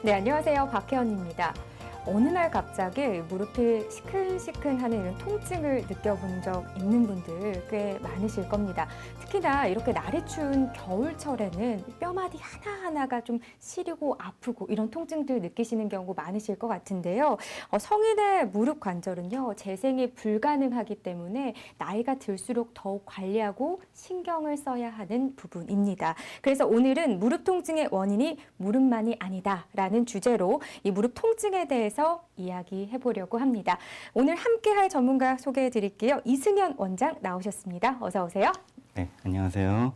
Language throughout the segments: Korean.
네, 안녕하세요. 박혜원입니다. 어느 날 갑자기 무릎이 시큰시큰하는 이런 통증을 느껴본 적 있는 분들 꽤 많으실 겁니다. 특히나 이렇게 날이 추운 겨울철에는 뼈마디 하나하나가 좀 시리고 아프고 이런 통증들 느끼시는 경우 많으실 것 같은데요. 성인의 무릎 관절은요, 재생이 불가능하기 때문에 나이가 들수록 더욱 관리하고 신경을 써야 하는 부분입니다. 그래서 오늘은 무릎 통증의 원인이 무릎만이 아니다라는 주제로 이 무릎 통증에 대해서 이야기해 보려고 합니다. 오늘 함께할 전문가 소개해 드릴게요. 이승현 원장 나오셨습니다. 어서 오세요. 네, 안녕하세요.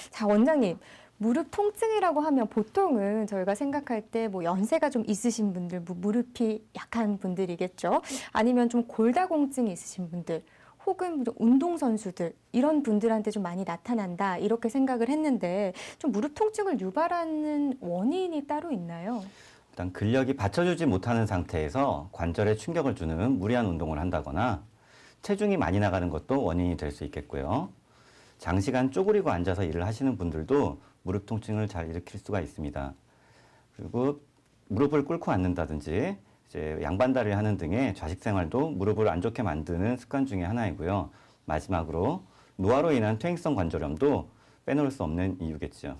자, 원장님. 무릎 통증이라고 하면 보통은 저희가 생각할 때 뭐 연세가 좀 있으신 분들, 무릎이 약한 분들이겠죠. 아니면 좀 골다공증이 있으신 분들, 혹은 운동선수들 이런 분들한테 좀 많이 나타난다 이렇게 생각을 했는데 좀 무릎 통증을 유발하는 원인이 따로 있나요? 일단 근력이 받쳐주지 못하는 상태에서 관절에 충격을 주는 무리한 운동을 한다거나 체중이 많이 나가는 것도 원인이 될 수 있겠고요. 장시간 쪼그리고 앉아서 일을 하시는 분들도 무릎 통증을 잘 일으킬 수가 있습니다. 그리고 무릎을 꿇고 앉는다든지 이제 양반다리를 하는 등의 좌식 생활도 무릎을 안 좋게 만드는 습관 중에 하나이고요. 마지막으로 노화로 인한 퇴행성 관절염도 빼놓을 수 없는 이유겠죠.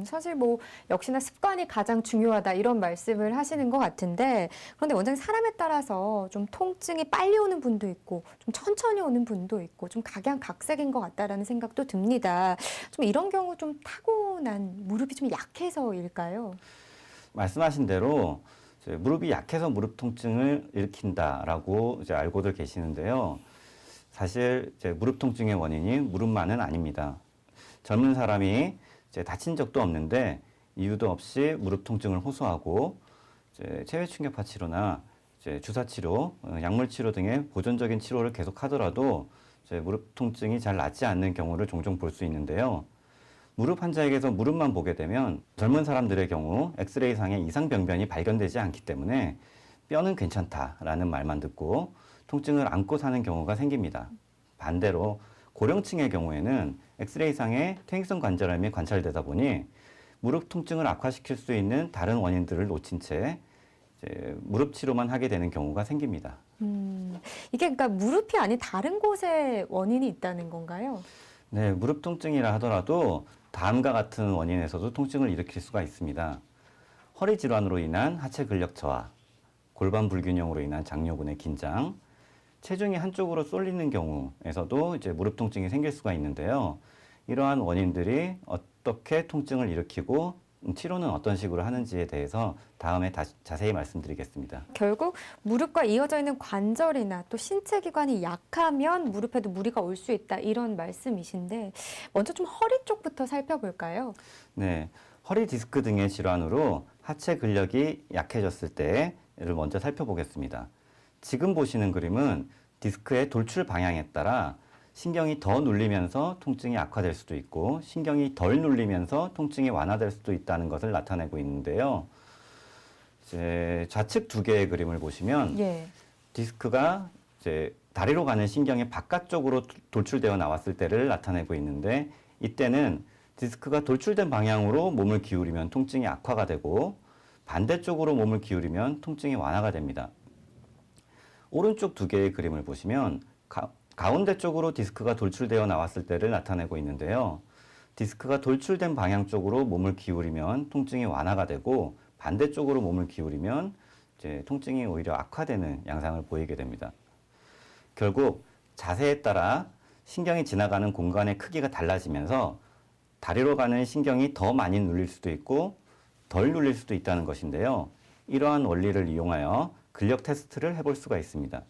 사실 뭐 역시나 습관이 가장 중요하다 이런 말씀을 하시는 것 같은데 그런데 원장님 사람에 따라서 좀 통증이 빨리 오는 분도 있고 좀 천천히 오는 분도 있고 좀 각양각색인 것 같다라는 생각도 듭니다. 좀 이런 경우 좀 타고난 무릎이 좀 약해서일까요? 말씀하신 대로 이제 무릎이 약해서 무릎 통증을 일으킨다라고 이제 알고들 계시는데요. 사실 이제 무릎 통증의 원인이 무릎만은 아닙니다. 젊은 사람이 이제 다친 적도 없는데 이유도 없이 무릎 통증을 호소하고 이제 체외 충격파 치료나 이제 주사 치료, 약물 치료 등의 보존적인 치료를 계속하더라도 이제 무릎 통증이 잘 낫지 않는 경우를 종종 볼 수 있는데요. 무릎 환자에게서 무릎만 보게 되면 젊은 사람들의 경우 엑스레이상의 이상 병변이 발견되지 않기 때문에 뼈는 괜찮다라는 말만 듣고 통증을 안고 사는 경우가 생깁니다. 반대로 고령층의 경우에는 엑스레이상의 퇴행성 관절염이 관찰되다 보니 무릎 통증을 악화시킬 수 있는 다른 원인들을 놓친 채 이제 무릎 치료만 하게 되는 경우가 생깁니다. 이게 그러니까 무릎이 아닌 다른 곳에 원인이 있다는 건가요? 네, 무릎 통증이라 하더라도 다음과 같은 원인에서도 통증을 일으킬 수가 있습니다. 허리 질환으로 인한 하체 근력 저하, 골반 불균형으로 인한 장요근의 긴장, 체중이 한쪽으로 쏠리는 경우에서도 이제 무릎 통증이 생길 수가 있는데요. 이러한 원인들이 어떻게 통증을 일으키고 치료는 어떤 식으로 하는지에 대해서 다음에 자세히 말씀드리겠습니다. 결국 무릎과 이어져 있는 관절이나 또 신체 기관이 약하면 무릎에도 무리가 올 수 있다 이런 말씀이신데 먼저 좀 허리 쪽부터 살펴볼까요? 네, 허리 디스크 등의 질환으로 하체 근력이 약해졌을 때를 먼저 살펴보겠습니다. 지금 보시는 그림은 디스크의 돌출 방향에 따라 신경이 더 눌리면서 통증이 악화될 수도 있고 신경이 덜 눌리면서 통증이 완화될 수도 있다는 것을 나타내고 있는데요. 이제 좌측 두 개의 그림을 보시면 예. 디스크가 이제 다리로 가는 신경이 바깥쪽으로 돌출되어 나왔을 때를 나타내고 있는데 이때는 디스크가 돌출된 방향으로 몸을 기울이면 통증이 악화가 되고 반대쪽으로 몸을 기울이면 통증이 완화가 됩니다. 오른쪽 두 개의 그림을 보시면 가운데 쪽으로 디스크가 돌출되어 나왔을 때를 나타내고 있는데요. 디스크가 돌출된 방향 쪽으로 몸을 기울이면 통증이 완화가 되고 반대쪽으로 몸을 기울이면 이제 통증이 오히려 악화되는 양상을 보이게 됩니다. 결국 자세에 따라 신경이 지나가는 공간의 크기가 달라지면서 다리로 가는 신경이 더 많이 눌릴 수도 있고 덜 눌릴 수도 있다는 것인데요. 이러한 원리를 이용하여 근력 테스트를 해볼 수가 있습니다.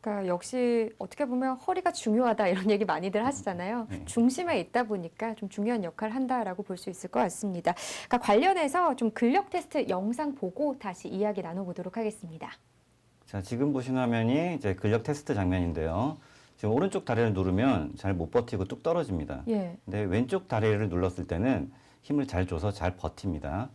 그러니까 역시 어떻게 보면 허리가 중요하다 이런 얘기 많이들 하시잖아요. 네. 중심에 있다 보니까 좀 중요한 역할을 한다라고 볼 수 있을 것 같습니다. 그러니까 관련해서 좀 근력 테스트 영상 보고 다시 이야기 나눠보도록 하겠습니다. 자, 지금 보신 화면이 이제 근력 테스트 장면인데요. 지금 오른쪽 다리를 누르면 잘 못 버티고 뚝 떨어집니다. 예. 근데 왼쪽 다리를 눌렀을 때는 힘을 잘 줘서 잘 버팁니다.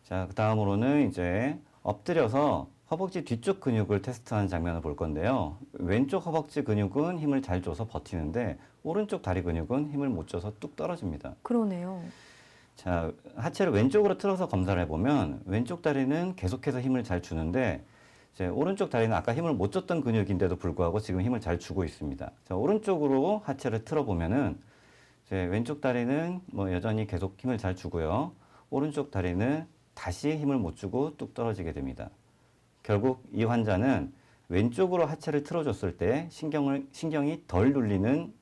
자, 그 다음으로는 이제 엎드려서 허벅지 뒤쪽 근육을 테스트하는 장면을 볼 건데요. 왼쪽 허벅지 근육은 힘을 잘 줘서 버티는데 오른쪽 다리 근육은 힘을 못 줘서 뚝 떨어집니다. 그러네요. 자, 하체를 왼쪽으로 틀어서 검사를 해보면 왼쪽 다리는 계속해서 힘을 잘 주는데 이제 오른쪽 다리는 아까 힘을 못 줬던 근육인데도 불구하고 지금 힘을 잘 주고 있습니다. 자, 오른쪽으로 하체를 틀어보면은 이제 왼쪽 다리는 뭐 여전히 계속 힘을 잘 주고요. 오른쪽 다리는 다시 힘을 못 주고 뚝 떨어지게 됩니다. 결국 이 환자는 왼쪽으로 하체를 틀어줬을 때 신경이 덜 눌리는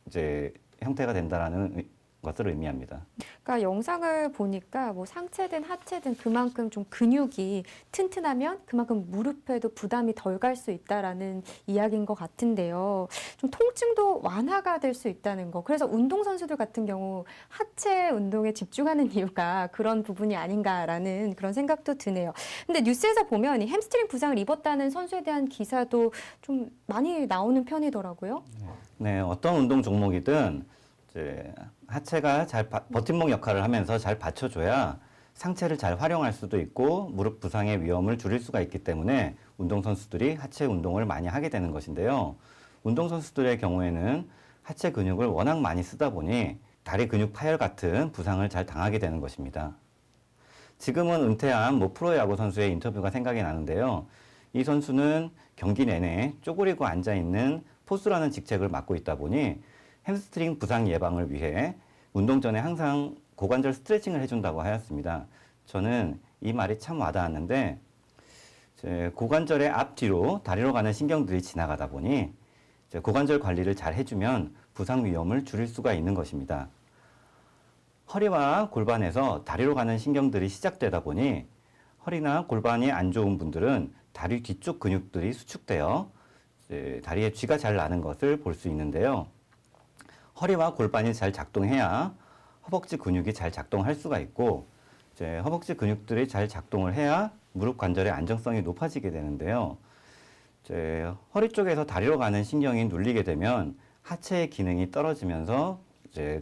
이제 형태가 된다라는 것을 의미합니다. 그러니까 영상을 보니까 뭐 상체든 하체든 그만큼 좀 근육이 튼튼하면 그만큼 무릎에도 부담이 덜 갈 수 있다라는 이야기인 것 같은데요. 좀 통증도 완화가 될 수 있다는 거. 그래서 운동선수들 같은 경우 하체 운동에 집중하는 이유가 그런 부분이 아닌가라는 그런 생각도 드네요. 근데 뉴스에서 보면 이 햄스트링 부상을 입었다는 선수에 대한 기사도 좀 많이 나오는 편이더라고요. 네, 어떤 운동 종목이든 이제 하체가 잘 버팀목 역할을 하면서 잘 받쳐줘야 상체를 잘 활용할 수도 있고 무릎 부상의 위험을 줄일 수가 있기 때문에 운동선수들이 하체 운동을 많이 하게 되는 것인데요. 운동선수들의 경우에는 하체 근육을 워낙 많이 쓰다 보니 다리 근육 파열 같은 부상을 잘 당하게 되는 것입니다. 지금은 은퇴한 모 프로야구 선수의 인터뷰가 생각이 나는데요. 이 선수는 경기 내내 쪼그리고 앉아있는 포수라는 직책을 맡고 있다 보니 햄스트링 부상 예방을 위해 운동 전에 항상 고관절 스트레칭을 해준다고 하였습니다. 저는 이 말이 참 와닿았는데 고관절의 앞뒤로 다리로 가는 신경들이 지나가다 보니 고관절 관리를 잘 해주면 부상 위험을 줄일 수가 있는 것입니다. 허리와 골반에서 다리로 가는 신경들이 시작되다 보니 허리나 골반이 안 좋은 분들은 다리 뒤쪽 근육들이 수축되어 다리에 쥐가 잘 나는 것을 볼 수 있는데요. 허리와 골반이 잘 작동해야 허벅지 근육이 잘 작동할 수가 있고 허벅지 근육들이 잘 작동을 해야 무릎 관절의 안정성이 높아지게 되는데요. 허리 쪽에서 다리로 가는 신경이 눌리게 되면 하체의 기능이 떨어지면서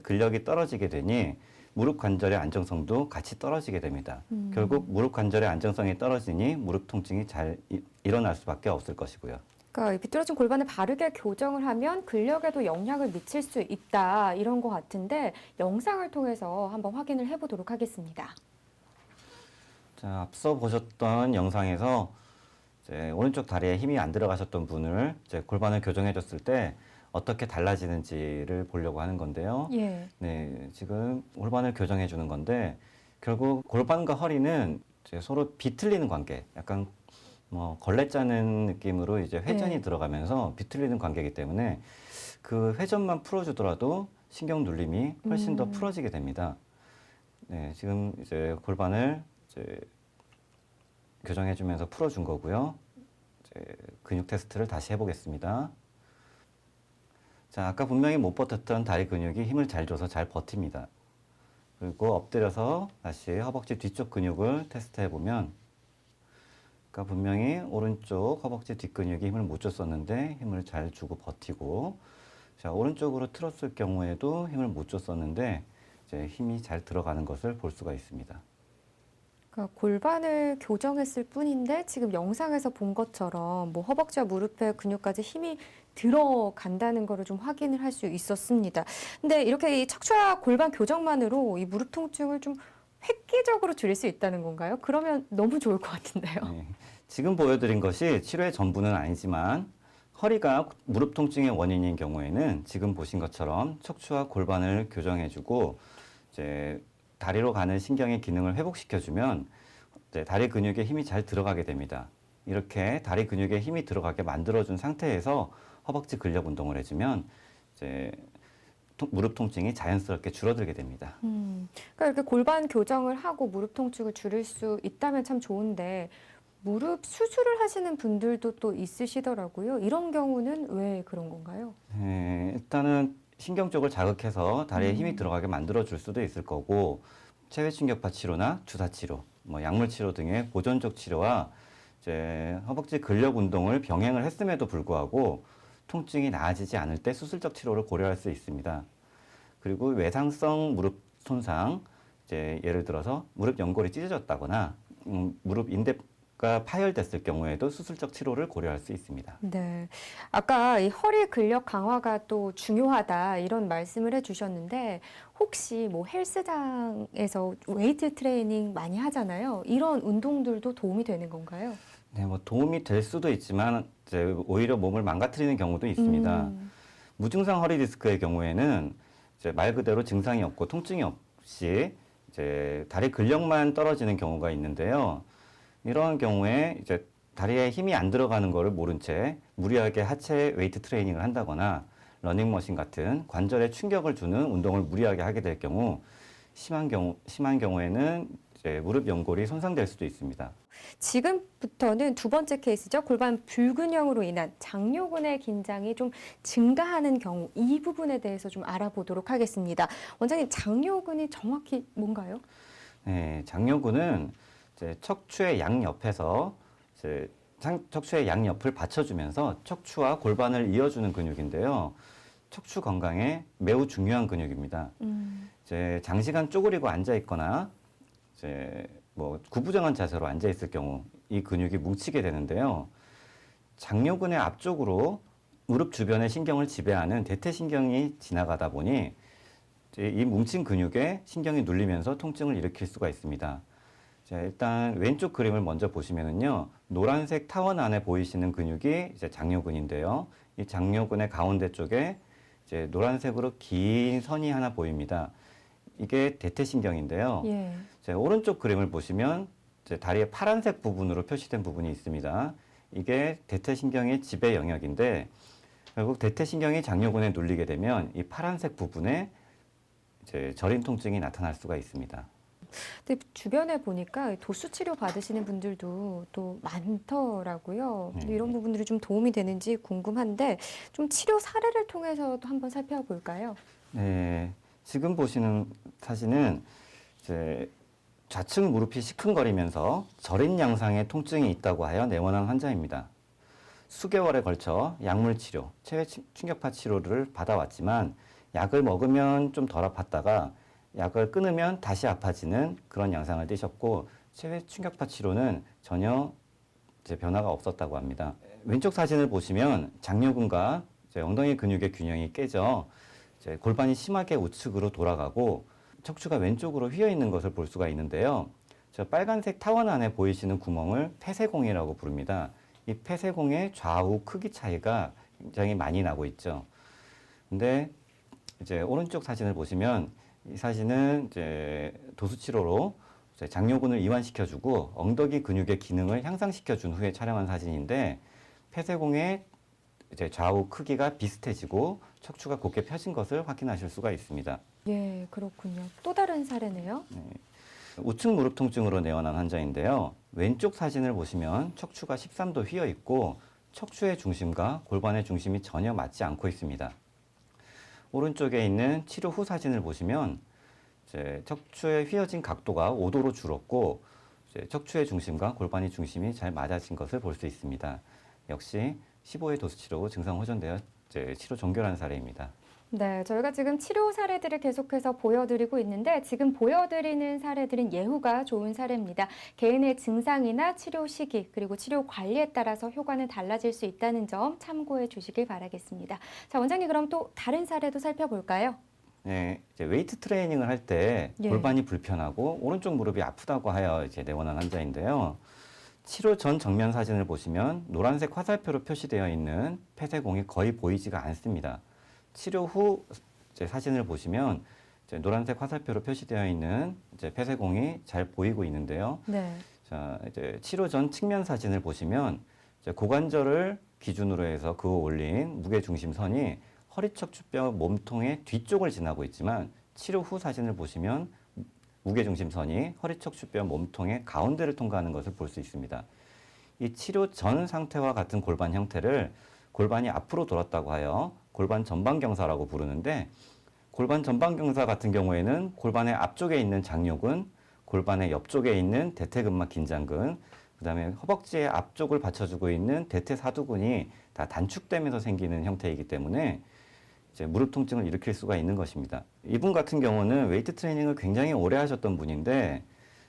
근력이 떨어지게 되니 무릎 관절의 안정성도 같이 떨어지게 됩니다. 결국 무릎 관절의 안정성이 떨어지니 무릎 통증이 잘 일어날 수밖에 없을 것이고요. 그러니까 이 비뚤어진 골반을 바르게 교정을 하면 근력에도 영향을 미칠 수 있다 이런 것 같은데 영상을 통해서 한번 확인을 해보도록 하겠습니다. 자, 앞서 보셨던 영상에서 오른쪽 다리에 힘이 안 들어가셨던 분을 골반을 교정해줬을 때 어떻게 달라지는지를 보려고 하는 건데요. 예. 네, 지금 골반을 교정해주는 건데 결국 골반과 허리는 서로 비틀리는 관계, 약간 뭐 걸레 짜는 느낌으로 이제 회전이 네. 들어가면서 비틀리는 관계이기 때문에 그 회전만 풀어주더라도 신경 눌림이 훨씬 더 풀어지게 됩니다. 네, 지금 이제 골반을 교정해주면서 풀어준 거고요. 근육 테스트를 다시 해보겠습니다. 자, 아까 분명히 못 버텼던 다리 근육이 힘을 잘 줘서 잘 버팁니다. 그리고 엎드려서 다시 허벅지 뒤쪽 근육을 테스트해보면 아까 분명히 오른쪽 허벅지 뒷근육이 힘을 못 줬었는데 힘을 잘 주고 버티고 자, 오른쪽으로 틀었을 경우에도 힘을 못 줬었는데 힘이 잘 들어가는 것을 볼 수가 있습니다. 그러니까 골반을 교정했을 뿐인데 지금 영상에서 본 것처럼 뭐 허벅지와 무릎의 근육까지 힘이 들어간다는 거를 좀 확인을 할 수 있었습니다. 근데 이렇게 이 척추와 골반 교정만으로 이 무릎 통증을 좀 획기적으로 줄일 수 있다는 건가요? 그러면 너무 좋을 것 같은데요. 네, 지금 보여드린 것이 치료의 전부는 아니지만 허리가 무릎 통증의 원인인 경우에는 지금 보신 것처럼 척추와 골반을 교정해주고 다리로 가는 신경의 기능을 회복시켜주면 다리 근육에 힘이 잘 들어가게 됩니다. 이렇게 다리 근육에 힘이 들어가게 만들어준 상태에서 허벅지 근력 운동을 해주면 무릎 통증이 자연스럽게 줄어들게 됩니다. 그러니까 이렇게 골반 교정을 하고 무릎 통증을 줄일 수 있다면 참 좋은데 무릎 수술을 하시는 분들도 또 있으시더라고요. 이런 경우는 왜 그런 건가요? 네, 일단은 신경 쪽을 자극해서 다리에 힘이 들어가게 만들어 줄 수도 있을 거고 체외 충격파 치료나 주사 치료, 뭐 약물 치료 등의 보존적 치료와 허벅지 근력 운동을 병행을 했음에도 불구하고 통증이 나아지지 않을 때 수술적 치료를 고려할 수 있습니다. 그리고 외상성 무릎 손상, 예를 들어서 무릎 연골이 찢어졌다거나 무릎 인대가 근육가 파열됐을 경우에도 수술적 치료를 고려할 수 있습니다. 네. 아까 이 허리 근력 강화가 또 중요하다 이런 말씀을 해주셨는데 혹시 뭐 헬스장에서 웨이트 트레이닝 많이 하잖아요. 이런 운동들도 도움이 되는 건가요? 네, 뭐 도움이 될 수도 있지만 이제 오히려 몸을 망가뜨리는 경우도 있습니다. 무증상 허리 디스크의 경우에는 이제 말 그대로 증상이 없고 통증이 없이 이제 다리 근력만 떨어지는 경우가 있는데요. 이런 경우에 이제 다리에 힘이 안 들어가는 것을 모른 채 무리하게 하체 웨이트 트레이닝을 한다거나 러닝머신 같은 관절에 충격을 주는 운동을 무리하게 하게 될 경우 심한 경우에는 이제 무릎 연골이 손상될 수도 있습니다. 지금부터는 두 번째 케이스죠. 골반 불균형으로 인한 장요근의 긴장이 좀 증가하는 경우 이 부분에 대해서 좀 알아보도록 하겠습니다. 원장님, 장요근이 정확히 뭔가요? 네, 장요근은 이제 척추의 양옆에서 이제 척추의 양옆을 받쳐주면서 척추와 골반을 이어주는 근육인데요. 척추 건강에 매우 중요한 근육입니다. 이제 장시간 쪼그리고 앉아 있거나 이제 뭐 구부정한 자세로 앉아 있을 경우 이 근육이 뭉치게 되는데요. 장요근의 앞쪽으로 무릎 주변의 신경을 지배하는 대퇴신경이 지나가다 보니 이제 이 뭉친 근육에 신경이 눌리면서 통증을 일으킬 수가 있습니다. 자, 일단 왼쪽 그림을 먼저 보시면은요, 노란색 타원 안에 보이시는 근육이 이제 장요근인데요. 이 장요근의 가운데 쪽에 이제 노란색으로 긴 선이 하나 보입니다. 이게 대퇴신경인데요. 예. 자, 오른쪽 그림을 보시면 이제 다리의 파란색 부분으로 표시된 부분이 있습니다. 이게 대퇴신경의 지배 영역인데 결국 대퇴신경이 장요근에 눌리게 되면 이 파란색 부분에 이제 저림 통증이 나타날 수가 있습니다. 근데 주변에 보니까 도수 치료 받으시는 분들도 또 많더라고요. 근데 네. 이런 부분들이 좀 도움이 되는지 궁금한데 좀 치료 사례를 통해서도 한번 살펴볼까요? 네, 지금 보시는 사진은 이제 좌측 무릎이 시큰거리면서 저린 양상의 통증이 있다고 하여 내원한 환자입니다. 수개월에 걸쳐 약물 치료, 체외 충격파 치료를 받아왔지만 약을 먹으면 좀 덜 아팠다가 약을 끊으면 다시 아파지는 그런 양상을 띠셨고 체외 충격파 치료는 전혀 이제 변화가 없었다고 합니다. 왼쪽 사진을 보시면 장요근과 이제 엉덩이 근육의 균형이 깨져 이제 골반이 심하게 우측으로 돌아가고 척추가 왼쪽으로 휘어 있는 것을 볼 수가 있는데요. 저 빨간색 타원 안에 보이시는 구멍을 폐쇄공이라고 부릅니다. 이 폐쇄공의 좌우 크기 차이가 굉장히 많이 나고 있죠. 근데 이제 오른쪽 사진을 보시면 이 사진은 이제 도수치료로 이제 장요근을 이완시켜주고 엉덩이 근육의 기능을 향상시켜준 후에 촬영한 사진인데 폐쇄공의 이제 좌우 크기가 비슷해지고 척추가 곧게 펴진 것을 확인하실 수가 있습니다. 예, 그렇군요. 또 다른 사례네요. 우측 무릎 통증으로 내원한 환자인데요. 왼쪽 사진을 보시면 척추가 13도 휘어 있고 척추의 중심과 골반의 중심이 전혀 맞지 않고 있습니다. 오른쪽에 있는 치료 후 사진을 보시면 이제 척추의 휘어진 각도가 5도로 줄었고 이제 척추의 중심과 골반의 중심이 잘 맞아진 것을 볼 수 있습니다. 역시 15회 도수 치료 증상 호전되어 이제 치료 종결한 사례입니다. 네, 저희가 지금 치료 사례들을 계속해서 보여드리고 있는데 지금 보여드리는 사례들은 예후가 좋은 사례입니다. 개인의 증상이나 치료 시기 그리고 치료 관리에 따라서 효과는 달라질 수 있다는 점 참고해 주시길 바라겠습니다. 자, 원장님 그럼 또 다른 사례도 살펴볼까요? 네, 이제 웨이트 트레이닝을 할 때 예. 골반이 불편하고 오른쪽 무릎이 아프다고 하여 이제 내원한 환자인데요. 치료 전 정면 사진을 보시면 노란색 화살표로 표시되어 있는 폐쇄공이 거의 보이지가 않습니다. 치료 후 이제 사진을 보시면 이제 노란색 화살표로 표시되어 있는 이제 폐쇄공이 잘 보이고 있는데요. 네. 자, 이제 치료 전 측면 사진을 보시면 이제 고관절을 기준으로 해서 그어 올린 무게 중심선이 허리 척추뼈 몸통의 뒤쪽을 지나고 있지만 치료 후 사진을 보시면 무게 중심선이 허리 척추뼈 몸통의 가운데를 통과하는 것을 볼 수 있습니다. 이 치료 전 상태와 같은 골반 형태를 골반이 앞으로 돌았다고 하여 골반 전방경사라고 부르는데 골반 전방경사 같은 경우에는 골반의 앞쪽에 있는 장요근, 골반의 옆쪽에 있는 대퇴근막 긴장근, 그다음에 허벅지의 앞쪽을 받쳐주고 있는 대퇴사두근이 다 단축되면서 생기는 형태이기 때문에 이제 무릎 통증을 일으킬 수가 있는 것입니다. 이분 같은 경우는 웨이트 트레이닝을 굉장히 오래 하셨던 분인데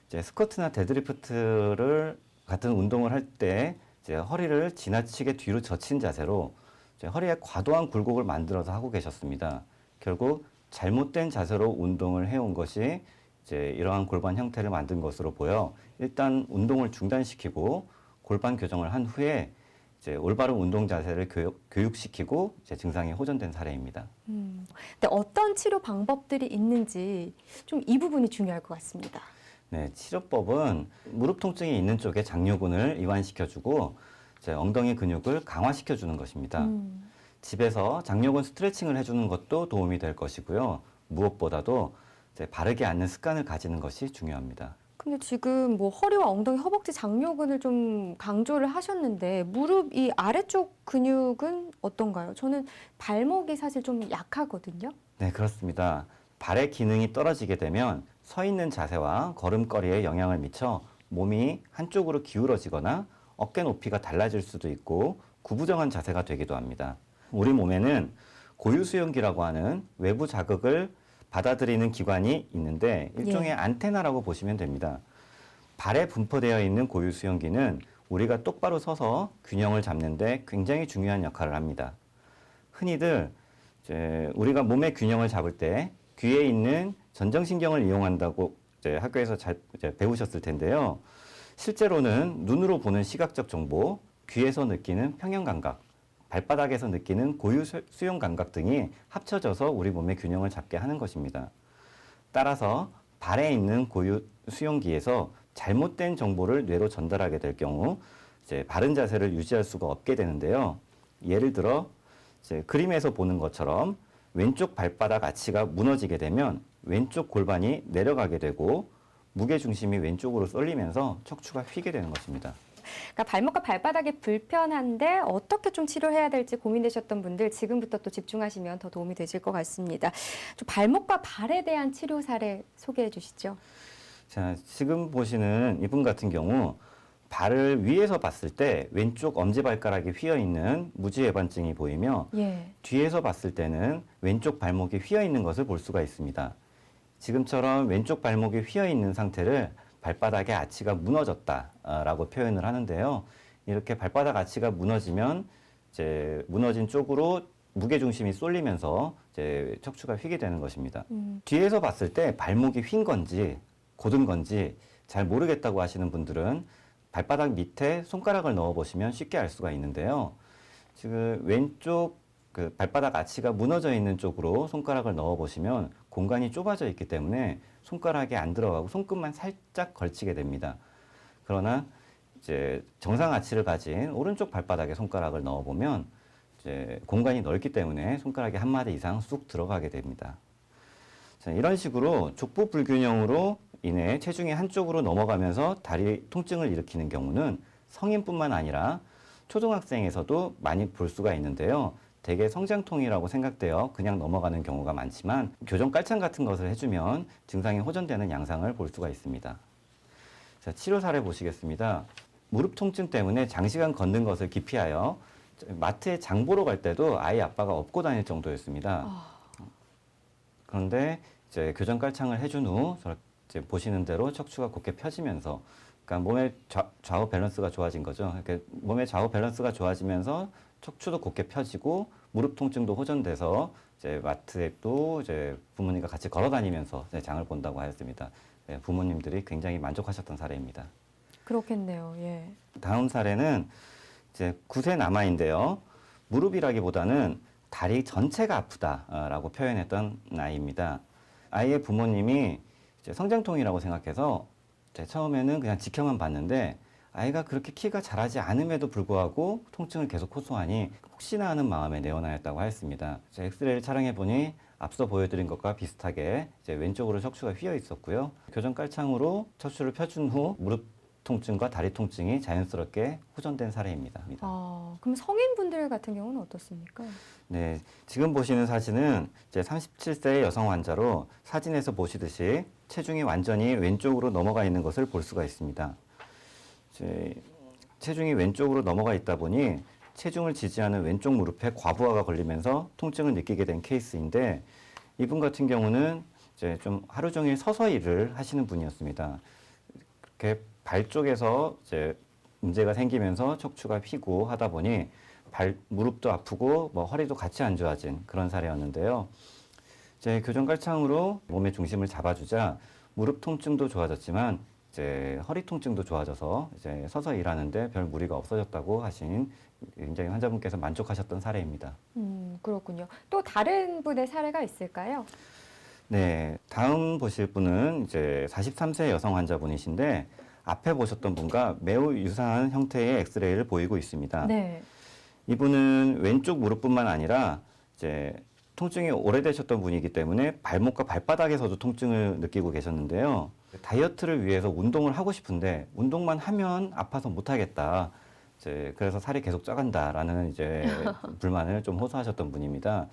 이제 스쿼트나 데드리프트를 같은 운동을 할 때 이제 허리를 지나치게 뒤로 젖힌 자세로 이제 허리에 과도한 굴곡을 만들어서 하고 계셨습니다. 결국 잘못된 자세로 운동을 해온 것이 이제 이러한 골반 형태를 만든 것으로 보여 일단 운동을 중단시키고 골반 교정을 한 후에 이제 올바른 운동 자세를 교육시키고 이제 증상이 호전된 사례입니다. 근데 어떤 치료 방법들이 있는지 좀 이 부분이 중요할 것 같습니다. 네, 치료법은 무릎 통증이 있는 쪽에 장요근을 이완시켜주고 이제 엉덩이 근육을 강화시켜주는 것입니다. 집에서 장요근 스트레칭을 해주는 것도 도움이 될 것이고요. 무엇보다도 이제 바르게 앉는 습관을 가지는 것이 중요합니다. 근데 지금 뭐 허리와 엉덩이, 허벅지 장요근을 좀 강조를 하셨는데 무릎 이 아래쪽 근육은 어떤가요? 저는 발목이 사실 좀 약하거든요. 네, 그렇습니다. 발의 기능이 떨어지게 되면 서 있는 자세와 걸음걸이에 영향을 미쳐 몸이 한쪽으로 기울어지거나 어깨 높이가 달라질 수도 있고 구부정한 자세가 되기도 합니다. 우리 몸에는 고유수용기라고 하는 외부 자극을 받아들이는 기관이 있는데 일종의 예. 안테나라고 보시면 됩니다. 발에 분포되어 있는 고유수용기는 우리가 똑바로 서서 균형을 잡는 데 굉장히 중요한 역할을 합니다. 흔히들 이제 우리가 몸의 균형을 잡을 때 귀에 있는 전정신경을 이용한다고 이제 학교에서 잘 이제 배우셨을 텐데요. 실제로는 눈으로 보는 시각적 정보, 귀에서 느끼는 평형 감각, 발바닥에서 느끼는 고유 수용 감각 등이 합쳐져서 우리 몸의 균형을 잡게 하는 것입니다. 따라서 발에 있는 고유 수용기에서 잘못된 정보를 뇌로 전달하게 될 경우 이제 바른 자세를 유지할 수가 없게 되는데요. 예를 들어 이제 그림에서 보는 것처럼 왼쪽 발바닥 아치가 무너지게 되면 왼쪽 골반이 내려가게 되고 무게 중심이 왼쪽으로 쏠리면서 척추가 휘게 되는 것입니다. 그러니까 발목과 발바닥이 불편한데 어떻게 좀 치료해야 될지 고민되셨던 분들 지금부터 또 집중하시면 더 도움이 되실 것 같습니다. 좀 발목과 발에 대한 치료 사례 소개해 주시죠. 자, 지금 보시는 이분 같은 경우 발을 위에서 봤을 때 왼쪽 엄지발가락이 휘어 있는 무지외반증이 보이며 예. 뒤에서 봤을 때는 왼쪽 발목이 휘어 있는 것을 볼 수가 있습니다. 지금처럼 왼쪽 발목이 휘어 있는 상태를 발바닥의 아치가 무너졌다라고 표현을 하는데요. 이렇게 발바닥 아치가 무너지면 이제 무너진 쪽으로 무게 중심이 쏠리면서 이제 척추가 휘게 되는 것입니다. 뒤에서 봤을 때 발목이 휜 건지 곧은 건지 잘 모르겠다고 하시는 분들은 발바닥 밑에 손가락을 넣어 보시면 쉽게 알 수가 있는데요. 지금 왼쪽 그 발바닥 아치가 무너져 있는 쪽으로 손가락을 넣어 보시면 공간이 좁아져 있기 때문에 손가락이 안 들어가고 손끝만 살짝 걸치게 됩니다. 그러나 이제 정상 아치를 가진 오른쪽 발바닥에 손가락을 넣어 보면 이제 공간이 넓기 때문에 손가락이 한 마디 이상 쑥 들어가게 됩니다. 자, 이런 식으로 족부 불균형으로 인해 체중이 한쪽으로 넘어가면서 다리 통증을 일으키는 경우는 성인뿐만 아니라 초등학생에서도 많이 볼 수가 있는데요. 대개 성장통이라고 생각되어 그냥 넘어가는 경우가 많지만 교정 깔창 같은 것을 해주면 증상이 호전되는 양상을 볼 수가 있습니다. 자, 치료 사례 보시겠습니다. 무릎 통증 때문에 장시간 걷는 것을 기피하여 마트에 장 보러 갈 때도 아이 아빠가 업고 다닐 정도였습니다. 그런데 이제 교정 깔창을 해준 후 이제 보시는 대로 척추가 곧게 펴지면서 그러니까 몸의 좌우 밸런스가 좋아진 거죠. 이렇게 몸의 좌우 밸런스가 좋아지면서 척추도 곧게 펴지고 무릎 통증도 호전돼서 이제 마트에 또 이제 부모님과 같이 걸어 다니면서 장을 본다고 하였습니다. 네, 부모님들이 굉장히 만족하셨던 사례입니다. 그렇겠네요. 예. 다음 사례는 이제 9세 남아인데요. 무릎이라기보다는 다리 전체가 아프다라고 표현했던 아이입니다. 아이의 부모님이 이제 성장통이라고 생각해서 처음에는 그냥 지켜만 봤는데 아이가 그렇게 키가 자라지 않음에도 불구하고 통증을 계속 호소하니 혹시나 하는 마음에 내원하였다고 하였습니다. 엑스레이를 촬영해 보니 앞서 보여드린 것과 비슷하게 이제 왼쪽으로 척추가 휘어 있었고요. 교정 깔창으로 척추를 펴준 후 무릎 통증과 다리 통증이 자연스럽게 호전된 사례입니다. 그럼 성인분들 같은 경우는 어떻습니까? 네, 지금 보시는 사진은 이제 37세 여성 환자로 사진에서 보시듯이 체중이 완전히 왼쪽으로 넘어가 있는 것을 볼 수가 있습니다. 이제 체중이 왼쪽으로 넘어가 있다 보니 체중을 지지하는 왼쪽 무릎에 과부하가 걸리면서 통증을 느끼게 된 케이스인데 이분 같은 경우는 이제 좀 하루 종일 서서 일을 하시는 분이었습니다. 이렇게 발 쪽에서 이제 문제가 생기면서 척추가 휘고 하다 보니 무릎도 아프고 뭐 허리도 같이 안 좋아진 그런 사례였는데요. 이제 교정 깔창으로 몸의 중심을 잡아주자 무릎 통증도 좋아졌지만 이제 허리 통증도 좋아져서 이제 서서 일하는데 별 무리가 없어졌다고 하신 굉장히 환자분께서 만족하셨던 사례입니다. 그렇군요. 또 다른 분의 사례가 있을까요? 네, 다음 보실 분은 이제 43세 여성 환자분이신데 앞에 보셨던 분과 매우 유사한 형태의 엑스레이를 보이고 있습니다. 네. 이분은 왼쪽 무릎뿐만 아니라 이제 통증이 오래되셨던 분이기 때문에 발목과 발바닥에서도 통증을 느끼고 계셨는데요. 다이어트를 위해서 운동을 하고 싶은데 운동만 하면 아파서 못하겠다. 이제 그래서 살이 계속 쪄간다라는 이제 불만을 좀 호소하셨던 분입니다.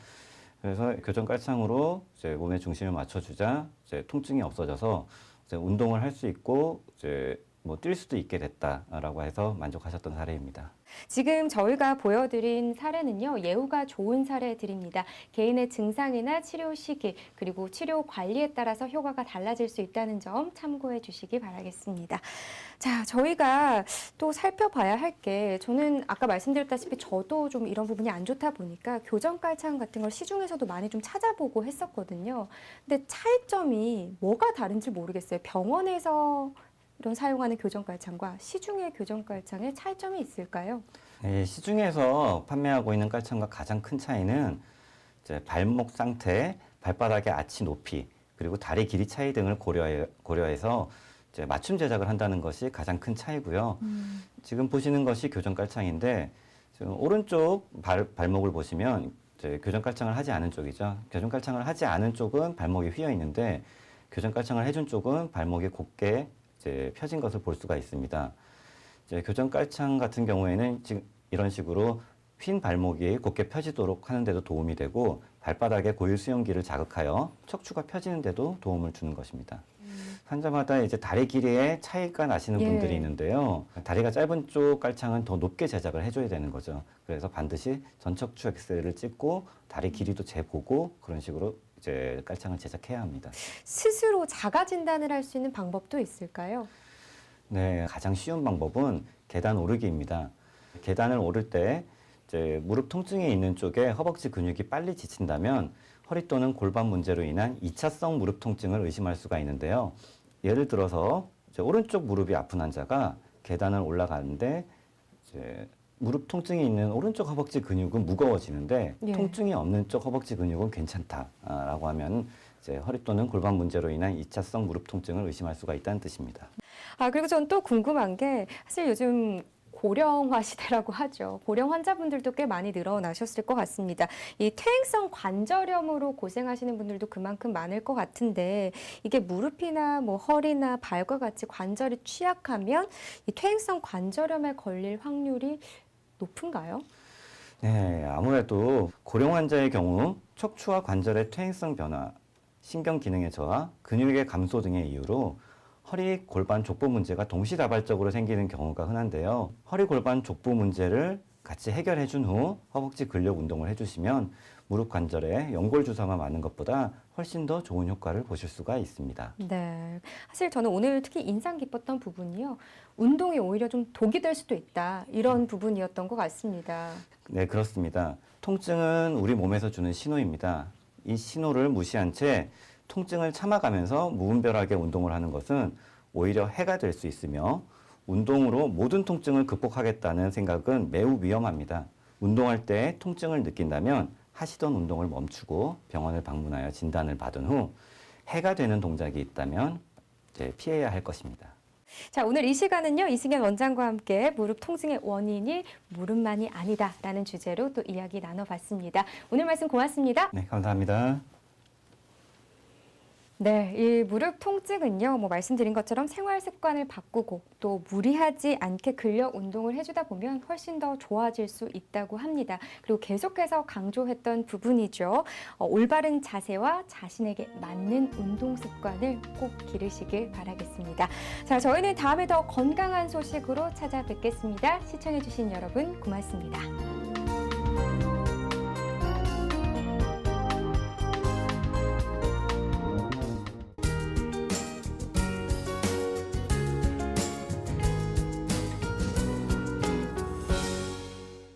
그래서 교정 깔창으로 이제 몸의 중심을 맞춰주자 이제 통증이 없어져서 이제 운동을 할 수 있고 이제 뭐 뛸 수도 있게 됐다라고 해서 만족하셨던 사례입니다. 지금 저희가 보여드린 사례는요, 예후가 좋은 사례들입니다. 개인의 증상이나 치료 시기, 그리고 치료 관리에 따라서 효과가 달라질 수 있다는 점 참고해 주시기 바라겠습니다. 자, 저희가 또 살펴봐야 할 게, 저는 아까 말씀드렸다시피 저도 좀 이런 부분이 안 좋다 보니까 교정 깔창 같은 걸 시중에서도 많이 좀 찾아보고 했었거든요. 근데 차이점이 뭐가 다른지 모르겠어요. 병원에서 이런 사용하는 교정 깔창과 시중의 교정 깔창의 차이점이 있을까요? 네, 시중에서 판매하고 있는 깔창과 가장 큰 차이는 이제 발목 상태, 발바닥의 아치 높이, 그리고 다리 길이 차이 등을 고려해서 이제 맞춤 제작을 한다는 것이 가장 큰 차이고요. 지금 보시는 것이 교정 깔창인데 지금 오른쪽 발목을 보시면 이제 교정 깔창을 하지 않은 쪽이죠. 교정 깔창을 하지 않은 쪽은 발목이 휘어 있는데 교정 깔창을 해준 쪽은 발목이 곧게 이제 펴진 것을 볼 수가 있습니다. 이제 교정 깔창 같은 경우에는 지금 이런 식으로 휜 발목이 곧게 펴지도록 하는 데도 도움이 되고 발바닥의 고유 수용기를 자극하여 척추가 펴지는 데도 도움을 주는 것입니다. 환자마다 이제 다리 길이에 차이가 나시는 분들이 있는데요. 다리가 짧은 쪽 깔창은 더 높게 제작을 해줘야 되는 거죠. 그래서 반드시 전척추 엑스레이를 찍고 다리 길이도 재보고 그런 식으로 이제 깔창을 제작해야 합니다. 스스로 자가 진단을 할 수 있는 방법도 있을까요? 네, 가장 쉬운 방법은 계단 오르기입니다. 계단을 오를 때 이제 무릎 통증이 있는 쪽에 허벅지 근육이 빨리 지친다면 허리 또는 골반 문제로 인한 2차성 무릎 통증을 의심할 수가 있는데요. 예를 들어서 이제 오른쪽 무릎이 아픈 환자가 계단을 올라가는데 이제 무릎 통증이 있는 오른쪽 허벅지 근육은 무거워지는데 통증이 없는 쪽 허벅지 근육은 괜찮다라고 하면 이제 허리 또는 골반 문제로 인한 2차성 무릎 통증을 의심할 수가 있다는 뜻입니다. 그리고 전 또 궁금한 게 사실 요즘 고령화 시대라고 하죠. 고령 환자분들도 꽤 많이 늘어나셨을 것 같습니다. 이 퇴행성 관절염으로 고생하시는 분들도 그만큼 많을 것 같은데 이게 무릎이나 뭐 허리나 발과 같이 관절이 취약하면 이 퇴행성 관절염에 걸릴 확률이 높은가요? 네, 아무래도 고령 환자의 경우 척추와 관절의 퇴행성 변화, 신경 기능의 저하, 근육의 감소 등의 이유로 허리 골반 족보 문제가 동시다발적으로 생기는 경우가 흔한데요. 허리 골반 족보 문제를 같이 해결해 준 후 허벅지 근력 운동을 해주시면 무릎 관절에 연골 주사만 맞는 것보다 훨씬 더 좋은 효과를 보실 수가 있습니다. 네, 사실 저는 오늘 특히 인상 깊었던 부분이요. 운동이 오히려 좀 독이 될 수도 있다. 이런 부분이었던 것 같습니다. 네, 그렇습니다. 통증은 우리 몸에서 주는 신호입니다. 이 신호를 무시한 채 통증을 참아가면서 무분별하게 운동을 하는 것은 오히려 해가 될 수 있으며 운동으로 모든 통증을 극복하겠다는 생각은 매우 위험합니다. 운동할 때 통증을 느낀다면 하시던 운동을 멈추고 병원을 방문하여 진단을 받은 후 해가 되는 동작이 있다면 이제 피해야 할 것입니다. 자, 오늘 이 시간은요, 이승현 원장과 함께 무릎 통증의 원인이 무릎만이 아니다라는 주제로 또 이야기 나눠봤습니다. 오늘 말씀 고맙습니다. 네, 감사합니다. 네, 이 무릎 통증은요, 뭐 말씀드린 것처럼 생활 습관을 바꾸고 또 무리하지 않게 근력 운동을 해주다 보면 훨씬 더 좋아질 수 있다고 합니다. 그리고 계속해서 강조했던 부분이죠. 올바른 자세와 자신에게 맞는 운동 습관을 꼭 기르시길 바라겠습니다. 자, 저희는 다음에 더 건강한 소식으로 찾아뵙겠습니다. 시청해주신 여러분 고맙습니다.